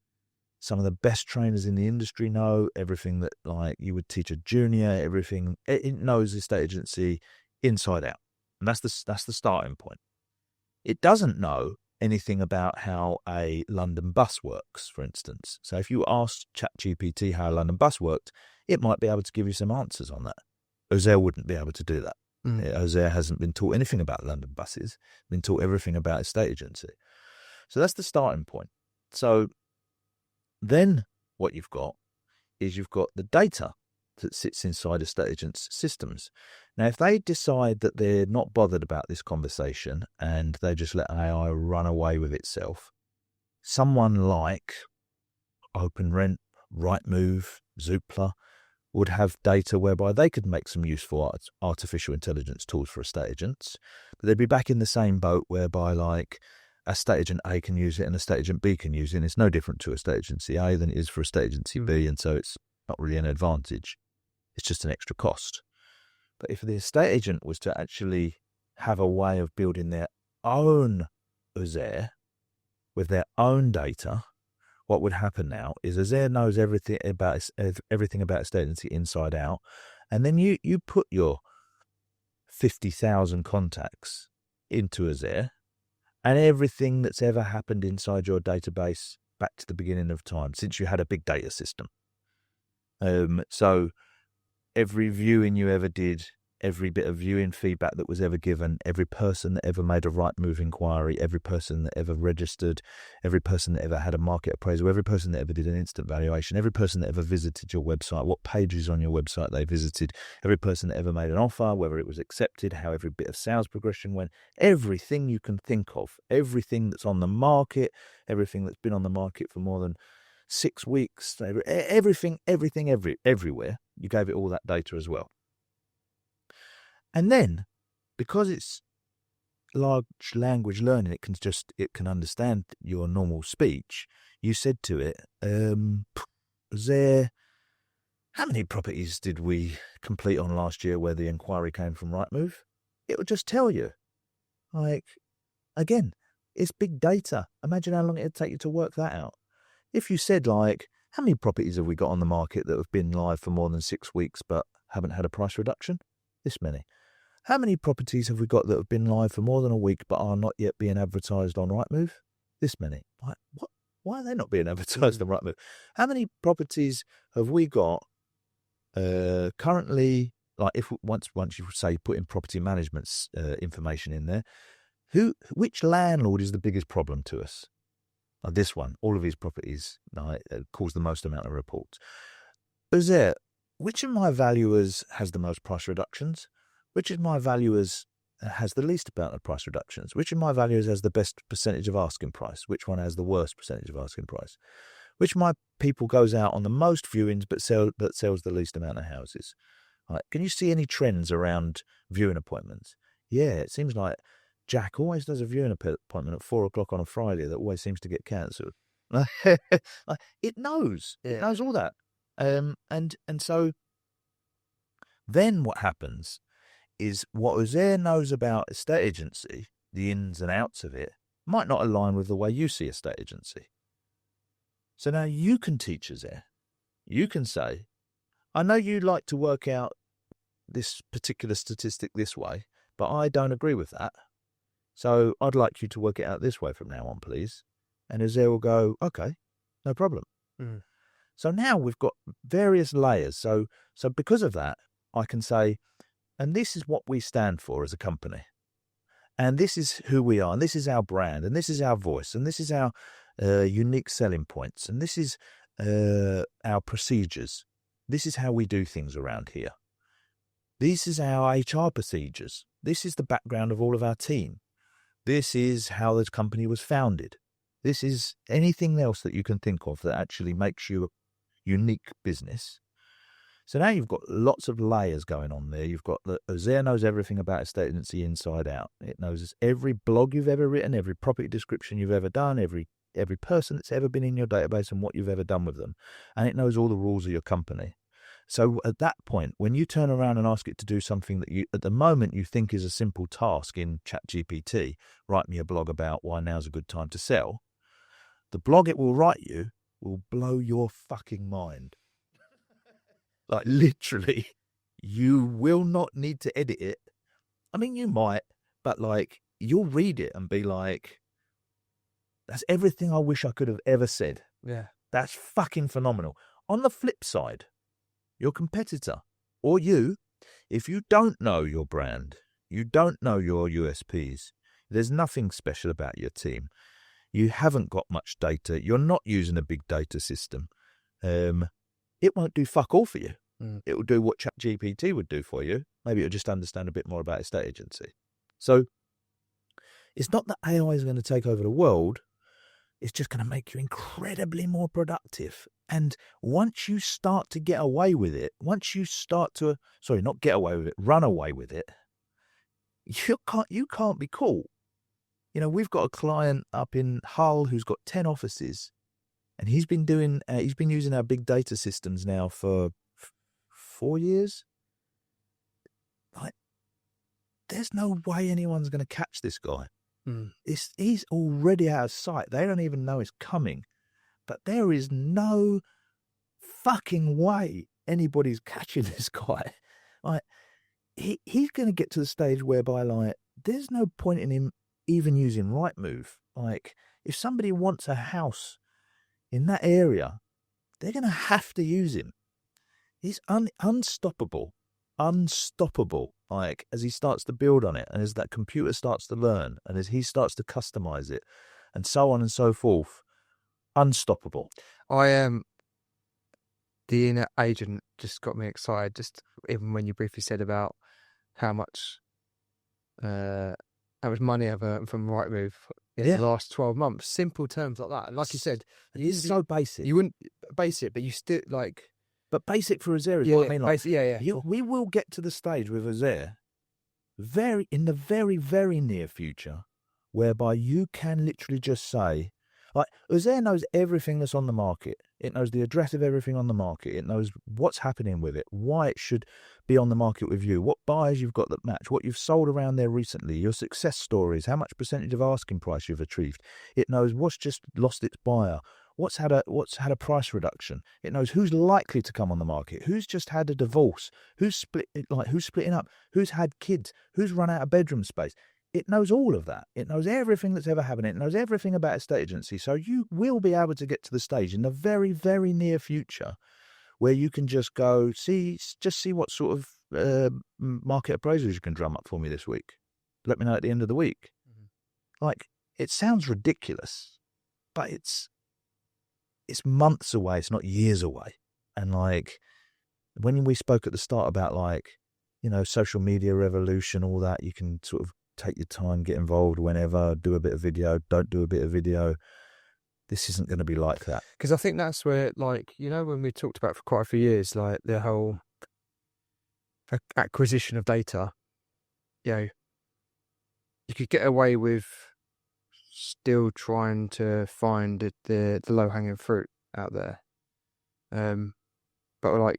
some of the best trainers in the industry know, everything that, like, you would teach a junior, everything. It knows estate agency inside out. And that's the starting point. It doesn't know anything about how a London bus works, for instance. So if you ask ChatGPT how a London bus worked, it might be able to give you some answers on that. Azure wouldn't be able to do that. Azure hasn't been taught anything about London buses, been taught everything about estate agency. So that's the starting point. So then what you've got is you've got the data that sits inside estate agents' systems. Now, if they decide that they're not bothered about this conversation and they just let AI run away with itself, someone like OpenRent, Rightmove, Zoopla would have data whereby they could make some useful artificial intelligence tools for estate agents. But they'd be back in the same boat whereby, like, estate agent A can use it and estate agent B can use it, and it's no different to estate agency A than it is for estate agency B, and so it's not really an advantage. It's just an extra cost. But if the estate agent was to actually have a way of building their own Azure with their own data, what would happen now is Azure knows everything about estate agency inside out, and then you put your 50,000 contacts into Azure, and everything that's ever happened inside your database back to the beginning of time, since you had a big data system. So every viewing you ever did, every bit of viewing feedback that was ever given, every person that ever made a Rightmove inquiry, every person that ever registered, every person that ever had a market appraisal, every person that ever did an instant valuation, every person that ever visited your website, what pages on your website they visited, every person that ever made an offer, whether it was accepted, how every bit of sales progression went, everything you can think of, everything that's on the market, everything that's been on the market for more than 6 weeks, everything, everywhere, you gave it all that data as well. And then, because it's large language learning, it can understand your normal speech. You said to it, how many properties did we complete on last year where the inquiry came from Rightmove? It would just tell you. Like, again, it's big data. Imagine how long it'd take you to work that out. If you said, like, how many properties have we got on the market that have been live for more than 6 weeks but haven't had a price reduction? This many. How many properties have we got that have been live for more than a week but are not yet being advertised on Rightmove? This many. Like, what? Why are they not being advertised on Rightmove? How many properties have we got currently? Like, if once you say put in property management information in there, which landlord is the biggest problem to us? Like this one, all of these properties cause the most amount of reports. Which of my valuers has the most price reductions? Which of my valuers has the least amount of price reductions? Which of my valuers has the best percentage of asking price? Which one has the worst percentage of asking price? Which of my people goes out on the most viewings but sells the least amount of houses? Can you see any trends around viewing appointments? Yeah, it seems like Jack always does a viewing appointment at 4:00 on a Friday that always seems to get cancelled. It knows. It knows all that. And so then what happens is what Uzair knows about estate agency, the ins and outs of it, might not align with the way you see estate agency. So now you can teach Uzair. You can say, I know you like to work out this particular statistic this way, but I don't agree with that. So I'd like you to work it out this way from now on, please. And Uzair will go, okay, no problem. So now we've got various layers. So because of that, I can say, and this is what we stand for as a company. And this is who we are. And this is our brand. And this is our voice. And this is our unique selling points. And this is our procedures. This is how we do things around here. This is our HR procedures. This is the background of all of our team. This is how the company was founded. This is anything else that you can think of that actually makes you a unique business. So now you've got lots of layers going on there. You've got Uzair knows everything about estate agency inside out. It knows every blog you've ever written, every property description you've ever done, every person that's ever been in your database and what you've ever done with them. And it knows all the rules of your company. So at that point, when you turn around and ask it to do something that you, at the moment, you think is a simple task in ChatGPT, write me a blog about why now's a good time to sell, the blog it will write you will blow your fucking mind. Like, literally, you will not need to edit it. I mean, you might, but, like, you'll read it and be like, that's everything I wish I could have ever said. Yeah. That's fucking phenomenal. On the flip side, your competitor or you, if you don't know your brand, you don't know your USPs, there's nothing special about your team, you haven't got much data, you're not using a big data system, it won't do fuck all for you. It will do what ChatGPT would do for you. Maybe it'll just understand a bit more about estate agency. So it's not that AI is going to take over the world. It's just going to make you incredibly more productive. And once you start to get away with it, once you start to, not get away with it, run away with it, you can't be caught. You know, we've got a client up in Hull who's got 10 offices, and he's been using our big data systems now for 4 years. Like, there's no way anyone's going to catch this guy. He's already out of sight. They don't even know it's coming. But there is no fucking way anybody's catching this guy. Like, he's going to get to the stage whereby, like, there's no point in him even using Rightmove. Like, if somebody wants a house in that area, they're going to have to use him. He's unstoppable. Like, as he starts to build on it, and as that computer starts to learn, and as he starts to customize it, and so on and so forth, unstoppable. I am. The inner agent just got me excited. Just even when you briefly said about how much money I've earned from Rightmove in the last 12 months. Simple terms like that. And like you said, it's so basic. You wouldn't base it, but you still like. But basic for Uzair is what I mean. Like, basic, we will get to the stage with Uzair in the very, very near future, whereby you can literally just say, like, Uzair knows everything that's on the market. It knows the address of everything on the market. It knows what's happening with it, why it should be on the market with you, what buyers you've got that match, what you've sold around there recently, your success stories, how much percentage of asking price you've achieved. It knows what's just lost its buyer, what's had a price reduction. It knows who's likely to come on the market, who's just had a divorce, who's splitting up, who's had kids, who's run out of bedroom space. It knows all of that. It knows everything that's ever happened. It knows everything about estate agency. So you will be able to get to the stage in the very, very near future where you can just go see what sort of market appraisals you can drum up for me this week. Let me know at the end of the week. Like, it sounds ridiculous, but it's months away. It's not years away. And like, when we spoke at the start about, like, you know, social media revolution, all that, you can sort of take your time, get involved whenever, do a bit of video, don't do a bit of video. This isn't going to be like that. Because I think that's where, like, you know, when we talked about for quite a few years, like the whole acquisition of data, you know, you could get away with still trying to find the low hanging fruit out there. But like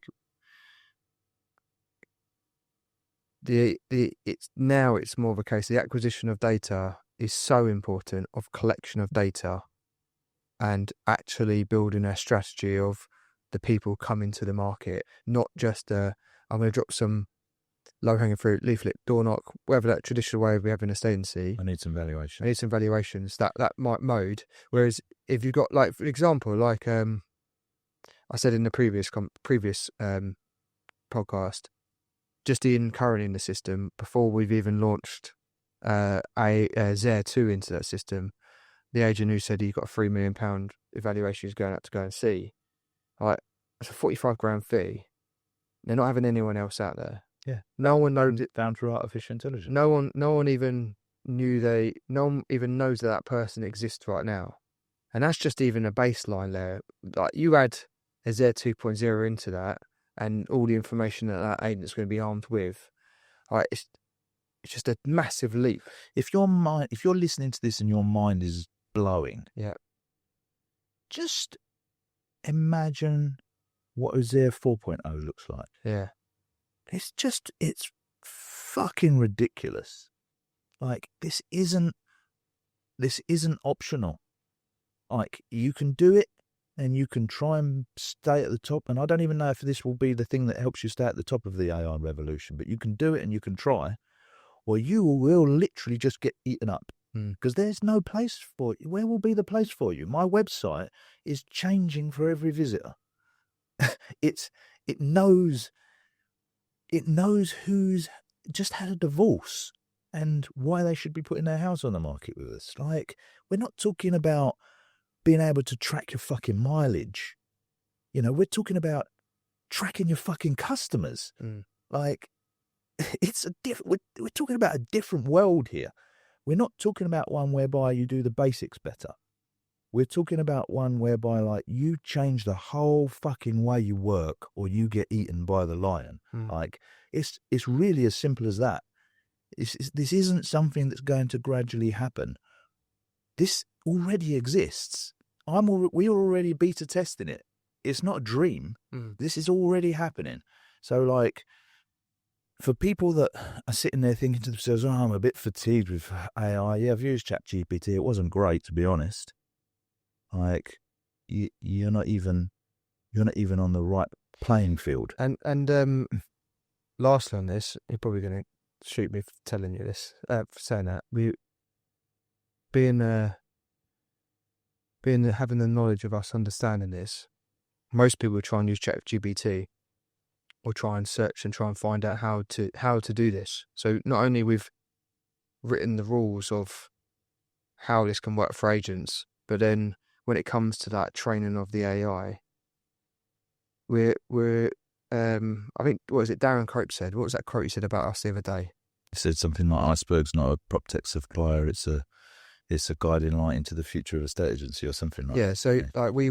it's more of a case. The acquisition of data is so important, of collection of data, and actually building a strategy of the people coming to the market, not just I'm going to drop some low-hanging fruit, leaflet, door knock, whatever that traditional way of having a estate agency. I need some valuations. That mode. Whereas if you've got, like, for example, like I said in the previous podcast, just in current in the system, before we've even launched a ZER2 into that system, the agent who said he got a £3 million evaluation is going out to go and see, like, it's a 45 grand fee. They're not having anyone else out there. Yeah, no one knows it. Down through artificial intelligence. No one even knew no one even knows that person exists right now, and that's just even a baseline there. Like, you add a ZER 2.0 into that, and all the information that agent's going to be armed with, like, it's just a massive leap. If you're listening to this and your mind is blowing, just imagine what a ZER 4.0 looks like. Yeah. It's fucking ridiculous. Like, this isn't optional. Like, you can do it and you can try and stay at the top. And I don't even know if this will be the thing that helps you stay at the top of the AI revolution, but you can do it and you can try, or you will literally just get eaten up. Because there's no place for you. Where will be the place for you? My website is changing for every visitor. It knows who's just had a divorce and why they should be putting their house on the market with us. Like, we're not talking about being able to track your fucking mileage. You know, we're talking about tracking your fucking customers. Like, it's we're talking about a different world here. We're not talking about one whereby you do the basics better. We're talking about one whereby, like, you change the whole fucking way you work or you get eaten by the lion. Like, it's really as simple as that. This isn't something that's going to gradually happen. This already exists. We're already beta testing it. It's not a dream. This is already happening. So, like, for people that are sitting there thinking to themselves, "Oh, I'm a bit fatigued with AI. Yeah, I've used ChatGPT. It wasn't great, to be honest." Like, you're not even on the right playing field. And lastly on this, you're probably going to shoot me for telling you this, for saying that. Having the knowledge of us understanding this, most people try and use ChatGPT or try and search and try and find out how to do this. So not only we've written the rules of how this can work for agents, but then when it comes to that training of the AI, we're I think, what was it Darren Cope said? What was that quote he said about us the other day? He said something like, "Iceberg's not a prop tech supplier, it's a guiding light into the future of a state agency," or something like that. Yeah, so like we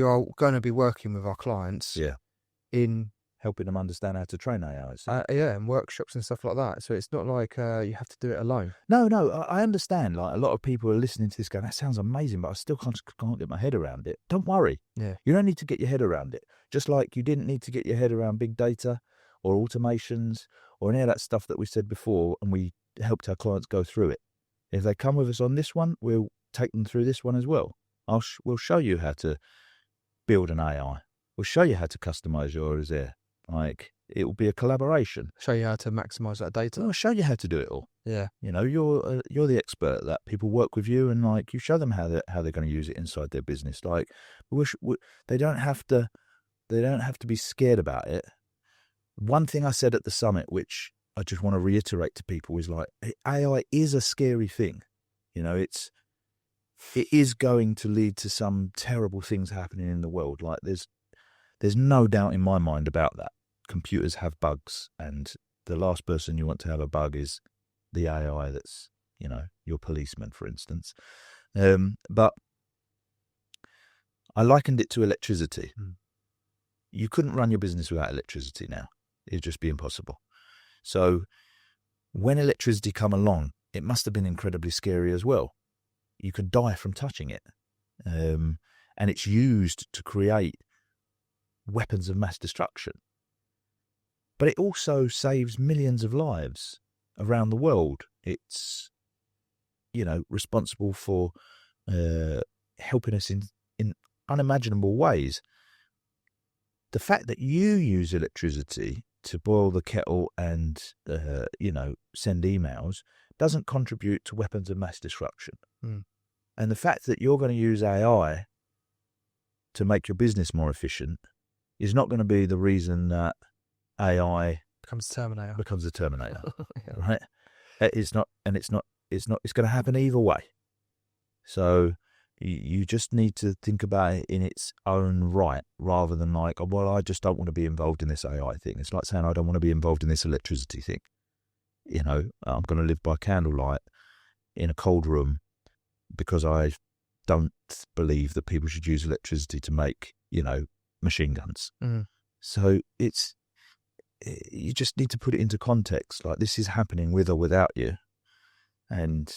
are going to be working with our clients in helping them understand how to train AI. And workshops and stuff like that. So it's not like you have to do it alone. No, I understand. Like, a lot of people are listening to this going, "That sounds amazing, but I still can't get my head around it." Don't worry. Yeah. You don't need to get your head around it. Just like you didn't need to get your head around big data or automations or any of that stuff that we said before, and we helped our clients go through it. If they come with us on this one, we'll take them through this one as well. We'll show you how to build an AI. We'll show you how to customize yours there. Like, it will be a collaboration. Show you how to maximize that data. I'll show you how to do it all. Yeah. You know, you're the expert at that. People work with you, and, like, you show them how they're going to use it inside their business. Like, they don't have to be scared about it. One thing I said at the summit, which I just want to reiterate to people, is, like, AI is a scary thing. You know, it is going to lead to some terrible things happening in the world. Like, there's no doubt in my mind about that. Computers have bugs, and the last person you want to have a bug is the AI that's, you know, your policeman, for instance. But I likened it to electricity. You couldn't run your business without electricity now. It'd just be impossible. So when electricity come along, it must have been incredibly scary as well. You could die from touching it. And it's used to create weapons of mass destruction. But it also saves millions of lives around the world. It's, responsible for helping us in unimaginable ways. The fact that you use electricity to boil the kettle and, send emails doesn't contribute to weapons of mass destruction. Mm. And the fact that you're going to use AI to make your business more efficient is not going to be the reason that AI becomes a Terminator. Yeah. Right? It's going to happen either way. So you just need to think about it in its own right, rather than like, well, I just don't want to be involved in this AI thing. It's like saying I don't want to be involved in this electricity thing. I'm going to live by candlelight in a cold room because I don't believe that people should use electricity to make, machine guns. Mm. So you just need to put it into context. Like, this is happening with or without you. And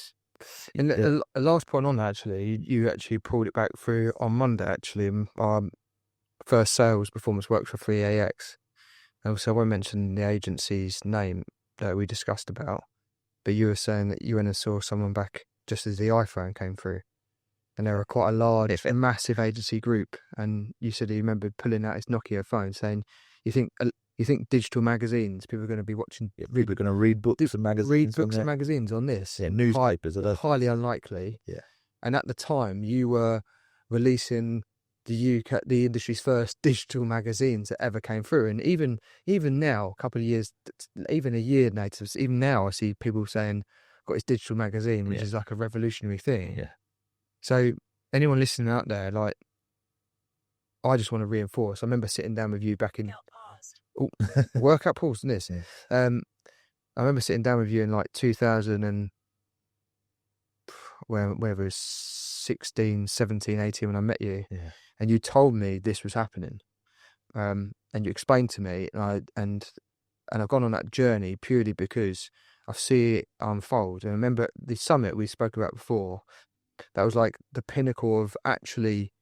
the last point on that, actually, you actually pulled it back through on Monday, actually, our first sales performance workshop for EAX. And so I won't mention the agency's name that we discussed about, but you were saying that you went and saw someone back just as the iPhone came through. And they were quite a large, massive agency group. And you said you remembered pulling out his Nokia phone saying, you think digital magazines, people are going to be watching... people are going to read books and magazines. Read books and magazines on this. Yeah, newspapers. Highly unlikely. Yeah. And at the time, you were releasing the industry's first digital magazines that ever came through. And even now, a couple of years, even a year later, even now, I see people saying, got his digital magazine, which is like a revolutionary thing. Yeah. So anyone listening out there, like, I just want to reinforce. I remember sitting down with you back in... workout pause in this. Yeah. I remember sitting down with you in like 2000 and wherever it was 16, 17, 18 when I met you. Yeah. And you told me this was happening. And you explained to me, and I've gone on that journey purely because I see it unfold. And I remember the summit we spoke about before, that was like the pinnacle of actually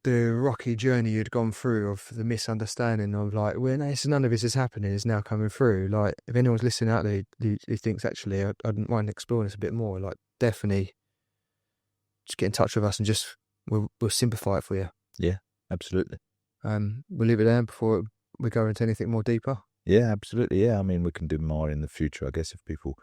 the rocky journey you'd gone through, of the misunderstanding of like, well, none of this is happening, is now coming through. Like, if anyone's listening out there who thinks actually I'd mind exploring this a bit more, like, definitely just get in touch with us and just we'll simplify it for you. Yeah, absolutely. We'll leave it there before we go into anything more deeper. Yeah, absolutely. Yeah, I mean, we can do more in the future, I guess, if people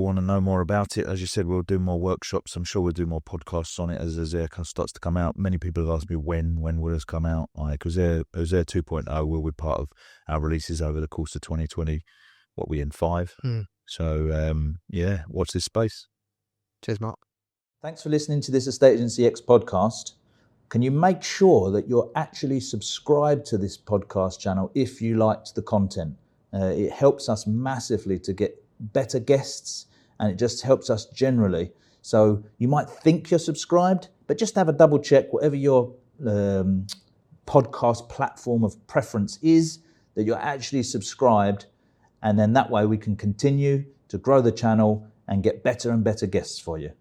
want to know more about it. As you said, we'll do more workshops. I'm sure we'll do more podcasts on it as Air starts to come out. Many people have asked me when will this come out? Because Air 2.0 will be part of our releases over the course of 2020. What we in 5? So, watch this space. Cheers, Mark. Thanks for listening to this Estate Agency X podcast. Can you make sure that you're actually subscribed to this podcast channel if you liked the content? It helps us massively to get better guests, and it just helps us generally. So you might think you're subscribed, but just have a double check, whatever your podcast platform of preference is, that you're actually subscribed, and then that way we can continue to grow the channel and get better and better guests for you.